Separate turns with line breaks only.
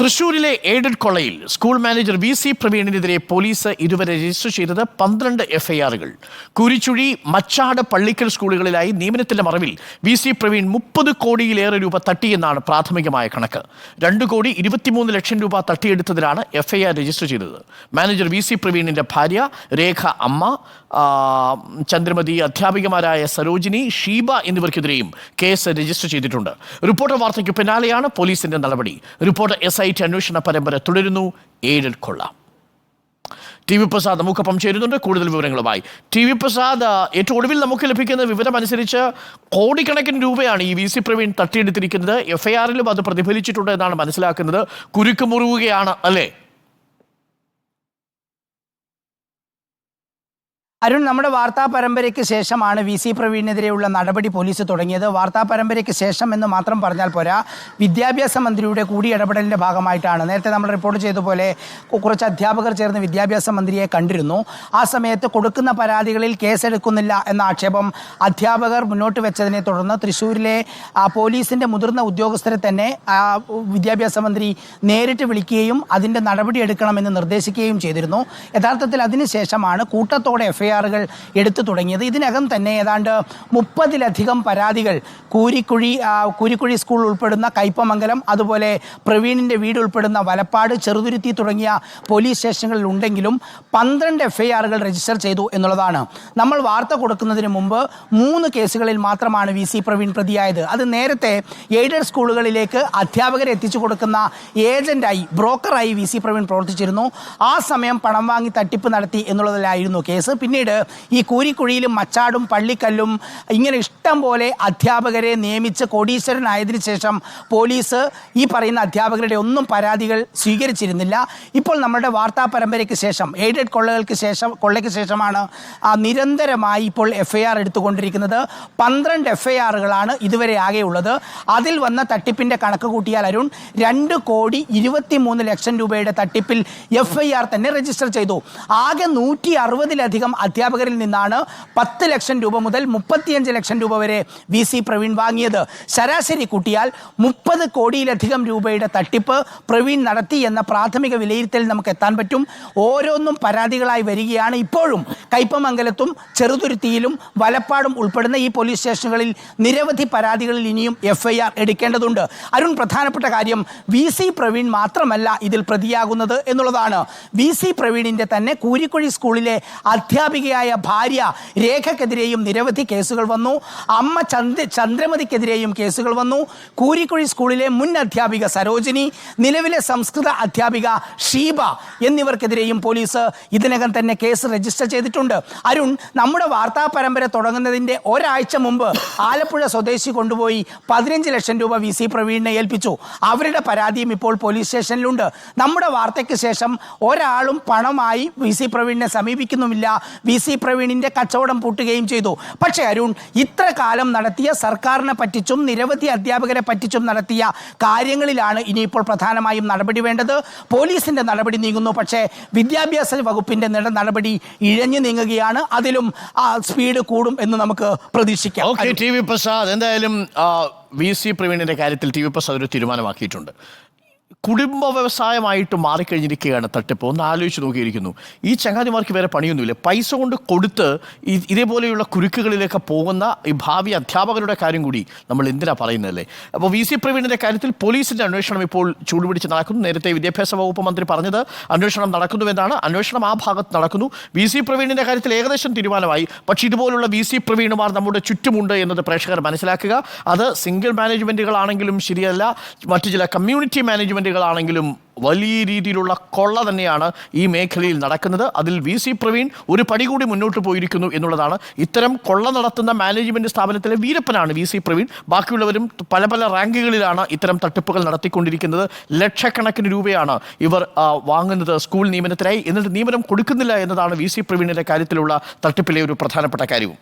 തൃശൂരിലെ എയ്ഡഡ് കോളേജിൽ school manager VC. പ്രവീണിനെതിരെ police ഇതുവരെ രജിസ്റ്റർ ചെയ്തത് 12 എഫ്ഐആറുകൾ. കുരിച്ചുഴി, മച്ചാട്, പള്ളിക്കൽ സ്കൂളുകളിലായി നിയമനത്തിന്റെ മറവിൽ വി.സി. പ്രവീൺ 30 കോടിയിലേറെ രൂപ തട്ടിയെന്നാണ് പ്രാഥമികമായ കണക്ക്. 2 കോടി 23 ലക്ഷം രൂപ തട്ടിയെടുത്തതിലാണ് എഫ്ഐആർ രജിസ്റ്റർ ചെയ്തത്. Manager VC. പ്രവീണിന്റെ ഭാര്യ രേഖ, അമ്മ ചന്ദ്രമതി, അധ്യാപികമാരായ സരോജിനി, ഷീബ എന്നിവർക്കെതിരെയും കേസ് രജിസ്റ്റർ ചെയ്തിട്ടുണ്ട്. റിപ്പോർട്ടർ വാർത്തയ്ക്ക് പിന്നാലെയാണ് പോലീസിന്റെ നടപടി. റിപ്പോർട്ടർ SIT അന്വേഷണ പരമ്പര തുടരുന്നു. എയ്ഡഡ് കൊള്ള. TV പ്രസാദ് നമുക്കൊപ്പം ചേരുന്നുണ്ട് കൂടുതൽ വിവരങ്ങളുമായി. TV പ്രസാദ്, ഏറ്റവും ഒടുവിൽ നമുക്ക് ലഭിക്കുന്ന വിവരം അനുസരിച്ച് കോടിക്കണക്കിന് രൂപയാണ് ഈ വി.സി. പ്രവീൺ തട്ടിയെടുത്തിരിക്കുന്നത്. എഫ്ഐആറിലും അത് പ്രതിഫലിച്ചിട്ടുണ്ട് എന്നാണ് മനസ്സിലാക്കുന്നത്. കുരുക്ക് മുറുകുകയാണ് അല്ലേ?
അരുൺ, നമ്മുടെ വാർത്താ പരമ്പരയ്ക്ക് ശേഷമാണ് വി.സി. പ്രവീണിനെതിരെയുള്ള നടപടി പോലീസ് തുടങ്ങിയത്. വാർത്താ പരമ്പരയ്ക്ക് ശേഷം എന്ന് മാത്രം പറഞ്ഞാൽ പോരാ, വിദ്യാഭ്യാസ മന്ത്രിയുടെ കൂടി ഇടപെടലിൻ്റെ ഭാഗമായിട്ടാണ്. നേരത്തെ നമ്മൾ റിപ്പോർട്ട് ചെയ്ത പോലെ കുറച്ച് അധ്യാപകർ ചേർന്ന് വിദ്യാഭ്യാസ മന്ത്രിയെ കണ്ടിരുന്നു. ആ സമയത്ത് കൊടുക്കുന്ന പരാതികളിൽ കേസെടുക്കുന്നില്ല എന്ന ആക്ഷേപം അധ്യാപകർ മുന്നോട്ട് വെച്ചതിനെ തുടർന്ന് തൃശ്ശൂരിലെ പോലീസിൻ്റെ മുതിർന്ന ഉദ്യോഗസ്ഥരെ തന്നെ വിദ്യാഭ്യാസ മന്ത്രി നേരിട്ട് വിളിക്കുകയും അതിൻ്റെ നടപടി എടുക്കണമെന്ന് നിർദ്ദേശിക്കുകയും ചെയ്തിരുന്നു. യഥാർത്ഥത്തിൽ അതിനുശേഷമാണ് കൂട്ടത്തോടെ എഫ്ഐആറുകൾ എടുത്തു തുടങ്ങിയത്. ഇതിനകം തന്നെ ഏതാണ്ട് 30-ലധികം പരാതികൾ കൂരിക്കുഴി സ്കൂൾ ഉൾപ്പെടുന്ന കയ്പമംഗലം, അതുപോലെ പ്രവീണിൻ്റെ വീട് ഉൾപ്പെടുന്ന വലപ്പാട്, ചെറുതുരുത്തി തുടങ്ങിയ പോലീസ് സ്റ്റേഷനുകളിൽ ഉണ്ടെങ്കിലും 12 എഫ്ഐആറുകൾ രജിസ്റ്റർ ചെയ്തു എന്നുള്ളതാണ്. നമ്മൾ വാർത്ത കൊടുക്കുന്നതിന് മുമ്പ് 3 കേസുകളിൽ മാത്രമാണ് വി.സി. പ്രവീൺ പ്രതിയായത്. അത് നേരത്തെ എയ്ഡഡ് സ്കൂളുകളിലേക്ക് അധ്യാപകരെ എത്തിച്ചു കൊടുക്കുന്ന ഏജന്റായി, ബ്രോക്കറായി വി.സി. പ്രവീൺ പ്രവർത്തിച്ചിരുന്നു. ആ സമയം പണം വാങ്ങി തട്ടിപ്പ് നടത്തി എന്നുള്ളതിലായിരുന്നു കേസ്. പിന്നീട് ഈ കൂരിക്കുഴിയിലും മച്ചാടും പള്ളിക്കല്ലും ഇങ്ങനെ ഇഷ്ടം പോലെ അധ്യാപകരെ നിയമിച്ച് കോടീശ്വരനായതിനു ശേഷം പോലീസ് ഈ പറയുന്ന അധ്യാപകരുടെ ഒന്നും പരാതികൾ സ്വീകരിച്ചിരുന്നില്ല. ഇപ്പോൾ നമ്മുടെ വാർത്താ പരമ്പരയ്ക്ക് ശേഷം, എയ്ഡഡ് കൊള്ളയ്ക്ക് ശേഷമാണ് നിരന്തരമായി ഇപ്പോൾ എഫ്ഐആർ എടുത്തുകൊണ്ടിരിക്കുന്നത്. 12 എഫ്ഐആറുകളാണ് ഇതുവരെ ആകെയുള്ളത്. അതിൽ വന്ന തട്ടിപ്പിന്റെ കണക്ക് കൂട്ടിയാൽ അരുൺ, 2 കോടി 23 ലക്ഷം രൂപയുടെ തട്ടിപ്പിൽ എഫ്ഐആർ തന്നെ രജിസ്റ്റർ ചെയ്തു. ആകെ 160-ലധികം അധ്യാപകരിൽ നിന്നാണ് 10 ലക്ഷം രൂപ മുതൽ 35 ലക്ഷം രൂപ വരെ വി.സി. പ്രവീൺ വാങ്ങിയത്. ശരാശരി കൂട്ടിയാൽ 30 കോടിയിലധികം രൂപയുടെ തട്ടിപ്പ് പ്രവീൺ നടത്തി എന്ന പ്രാഥമിക വിലയിരുത്തലിൽ നമുക്ക് എത്താൻ പറ്റും. ഓരോന്നും പരാതികളായി വരികയാണ്. ഇപ്പോഴും കയ്പമംഗലത്തും ചെറുതുരുത്തിയിലും വലപ്പാടും ഉൾപ്പെടുന്ന ഈ പോലീസ് സ്റ്റേഷനുകളിൽ നിരവധി പരാതികളിൽ ഇനിയും എഫ്ഐആർ എടുക്കേണ്ടതുണ്ട്. അരുൺ, പ്രധാനപ്പെട്ട കാര്യം വി.സി. പ്രവീൺ മാത്രമല്ല ഇതിൽ പ്രതിയാകുന്നത് എന്നുള്ളതാണ്. വി.സി. പ്രവീണിന്റെ തന്നെ കൂരിക്കുഴി സ്കൂളിലെ അധ്യാപികയായ ഭാര്യ രേഖക്കെതിരെയും നിരവധി കേസുകൾ വന്നു. അമ്മ ചന്ദ്രമതിക്കെതിരെയും കേസുകൾ വന്നു. കൂരിക്കുഴി സ്കൂളിലെ മുൻ അധ്യാപിക സരോജിനി, നിലവിലെ സംസ്കൃത അധ്യാപിക ഷീബ എന്നിവർക്കെതിരെയും പോലീസ് ഇതിനകം തന്നെ കേസ് രജിസ്റ്റർ ചെയ്തിട്ടുണ്ട്. അരുൺ, നമ്മുടെ വാർത്താ പരമ്പര തുടങ്ങുന്നതിൻ്റെ ഒരാഴ്ച മുമ്പ് ആലപ്പുഴ സ്വദേശി കൊണ്ടുപോയി 15 ലക്ഷം രൂപ വി.സി. പ്രവീണിനെ ഏൽപ്പിച്ചു. അവരുടെ പരാതിയും ഇപ്പോൾ പോലീസ് സ്റ്റേഷനിലുണ്ട്. നമ്മുടെ വാർത്തയ്ക്ക് ശേഷം ഒരാളും പണമായി വി.സി. പ്രവീണിനെ സമീപിക്കുന്നുമില്ല. വി.സി. പ്രവീണിന്റെ കച്ചവടം പൂട്ടുകയും ചെയ്തു. പക്ഷേ അരുൺ, ഇത്ര കാലം നടത്തിയ, സർക്കാരിനെ പറ്റിച്ചും നിരവധി അധ്യാപകരെ പറ്റിച്ചും നടത്തിയ കാര്യങ്ങളിലാണ് ഇനിയിപ്പോൾ പ്രധാനമായും നടപടി വേണ്ടത്. പോലീസിന്റെ നടപടി നീങ്ങുന്നു, പക്ഷേ വിദ്യാഭ്യാസ വകുപ്പിന്റെ നടപടി ഇഴഞ്ഞു നീങ്ങുകയാണ്. അതിലും സ്പീഡ് കൂടും എന്ന് നമുക്ക് പ്രതീക്ഷിക്കാം.
TV പ്രസാദ്, എന്തായാലും വി.സി. പ്രവീണിന്റെ കാര്യത്തിൽ TV പ്രസാദ് ഒരു തീരുമാനമാക്കിയിട്ടുണ്ട്. കുടുംബ വ്യവസായമായിട്ട് മാറിക്കഴിഞ്ഞിരിക്കുകയാണ് തട്ടിപ്പ്. ഒന്ന് ആലോചിച്ച് നോക്കിയിരിക്കുന്നു. ഈ ചങ്ങാതിമാർക്ക് വേറെ പണിയൊന്നുമില്ല. പൈസ കൊണ്ട് കൊടുത്ത് ഇതേപോലെയുള്ള കുരുക്കുകളിലേക്ക് പോകുന്ന ഈ ഭാവി അധ്യാപകരുടെ കാര്യം കൂടി നമ്മൾ എന്തിനാ പറയുന്നതല്ലേ? അപ്പോൾ വി.സി. പ്രവീണിൻ്റെ കാര്യത്തിൽ പോലീസിൻ്റെ അന്വേഷണം ഇപ്പോൾ ചൂടുപിടിച്ച് നടക്കുന്നു. നേരത്തെ വിദ്യാഭ്യാസ വകുപ്പ് മന്ത്രി പറഞ്ഞത് അന്വേഷണം നടക്കുന്നുവെന്നാണ്. അന്വേഷണം ആ ഭാഗത്ത് നടക്കുന്നു. വി.സി. പ്രവീണിൻ്റെ കാര്യത്തിൽ ഏകദേശം തീരുമാനമായി. പക്ഷേ ഇതുപോലുള്ള വി.സി. പ്രവീണുമാർ നമ്മുടെ ചുറ്റുമുണ്ട് എന്നത് പ്രേക്ഷകർ മനസ്സിലാക്കുക. അത് സിംഗിൾ മാനേജ്മെൻറ്റുകളാണെങ്കിലും ശരിയല്ല, മറ്റു ചില കമ്മ്യൂണിറ്റി മാനേജ്മെൻറ്റുകളാണെങ്കിലും വലിയ രീതിയിലുള്ള കൊള്ള തന്നെയാണ് ഈ മേഖലയിൽ നടക്കുന്നത്. അതിൽ വി.സി. പ്രവീൺ ഒരു പടി കൂടി മുന്നോട്ട് പോയിരിക്കുന്നു എന്നുള്ളതാണ്. ഇത്തരം കൊള്ള നടത്തുന്ന മാനേജ്മെൻറ്റ് സ്ഥാപനത്തിലെ വീരപ്പനാണ് വി.സി. പ്രവീൺ. ബാക്കിയുള്ളവരും പല പല റാങ്കുകളിലാണ് ഇത്തരം തട്ടിപ്പുകൾ നടത്തിക്കൊണ്ടിരിക്കുന്നത്. ലക്ഷക്കണക്കിന് രൂപയാണ് ഇവർ വാങ്ങുന്നത് സ്കൂൾ നിയമനത്തിനായി. എന്നിട്ട് നിയമനം കൊടുക്കുന്നില്ല എന്നതാണ് വി.സി. പ്രവീണിൻ്റെ കാര്യത്തിലുള്ള തട്ടിപ്പിലെ ഒരു പ്രധാനപ്പെട്ട കാര്യവും.